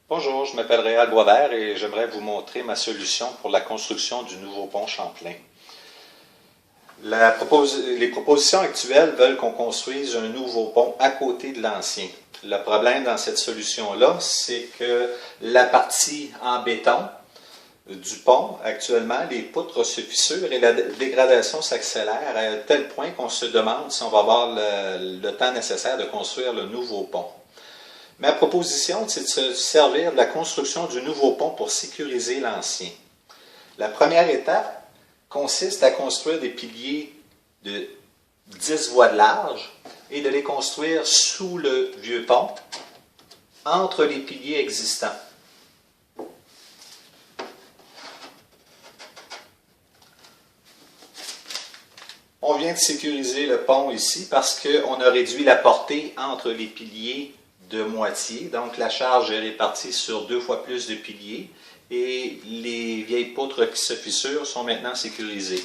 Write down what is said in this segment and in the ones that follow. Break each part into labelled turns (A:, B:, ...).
A: Bonjour, je m'appelle Réal Boisvert et j'aimerais vous montrer ma solution pour la construction du nouveau pont Champlain. Les propositions actuelles veulent qu'on construise un nouveau pont à côté de l'ancien. Le problème dans cette solution-là, c'est que la partie en béton du pont, actuellement, les poutres se fissurent et la dégradation s'accélère à tel point qu'on se demande si on va avoir le temps nécessaire de construire le nouveau pont. Ma proposition, c'est de se servir de la construction du nouveau pont pour sécuriser l'ancien. La première étape consiste à construire des piliers de 10 voies de large et de les construire sous le vieux pont, entre les piliers existants. On vient de sécuriser le pont ici parce qu'on a réduit la portée entre les piliers de moitié. Donc la charge est répartie sur 2 fois plus de piliers et les vieilles poutres qui se fissurent sont maintenant sécurisées.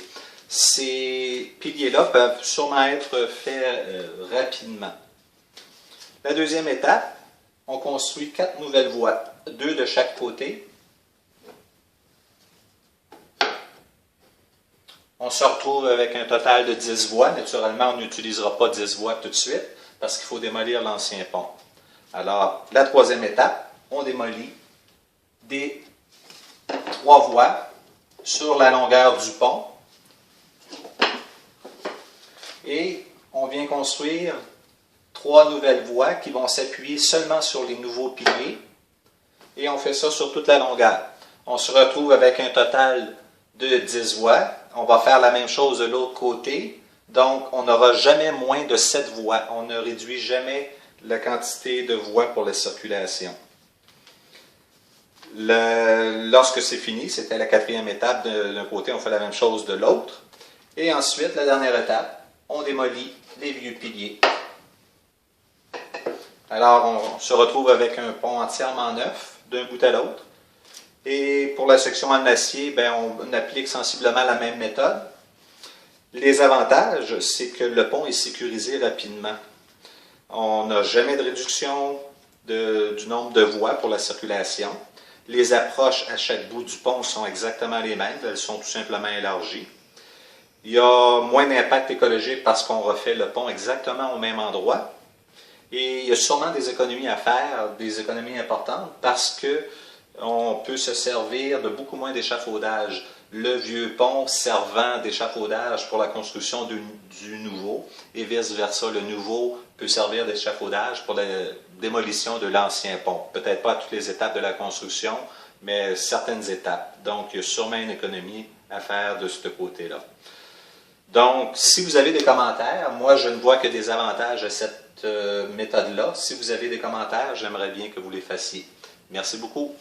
A: Ces piliers-là peuvent sûrement être faits rapidement. La deuxième étape, on construit 4 nouvelles voies, 2 de chaque côté. On se retrouve avec un total de 10 voies. Naturellement, on n'utilisera pas 10 voies tout de suite parce qu'il faut démolir l'ancien pont. Alors, la troisième étape, on démolit des 3 voies sur la longueur du pont et on vient construire 3 nouvelles voies qui vont s'appuyer seulement sur les nouveaux piliers et on fait ça sur toute la longueur. On se retrouve avec un total de 10 voies. On va faire la même chose de l'autre côté, donc on n'aura jamais moins de 7 voies. On ne réduit jamais la quantité de voies pour la circulation. Lorsque c'est fini, c'était la 4e étape d'un côté, on fait la même chose de l'autre. Et ensuite, la dernière étape, on démolit les vieux piliers. Alors, on se retrouve avec un pont entièrement neuf, d'un bout à l'autre. Et pour la section en acier, on applique sensiblement la même méthode. Les avantages, c'est que le pont est sécurisé rapidement. On n'a jamais de réduction du nombre de voies pour la circulation. Les approches à chaque bout du pont sont exactement les mêmes, elles sont tout simplement élargies. Il y a moins d'impact écologique parce qu'on refait le pont exactement au même endroit. Et il y a sûrement des économies à faire, des économies importantes, parce qu'on peut se servir de beaucoup moins d'échafaudage. Le vieux pont servant d'échafaudage pour la construction du nouveau, et vice-versa, le nouveau peut servir d'échafaudage pour la démolition de l'ancien pont. Peut-être pas à toutes les étapes de la construction, mais certaines étapes. Donc, il y a sûrement une économie à faire de ce côté-là. Donc, si vous avez des commentaires, moi je ne vois que des avantages à cette méthode-là. Si vous avez des commentaires, j'aimerais bien que vous les fassiez. Merci beaucoup.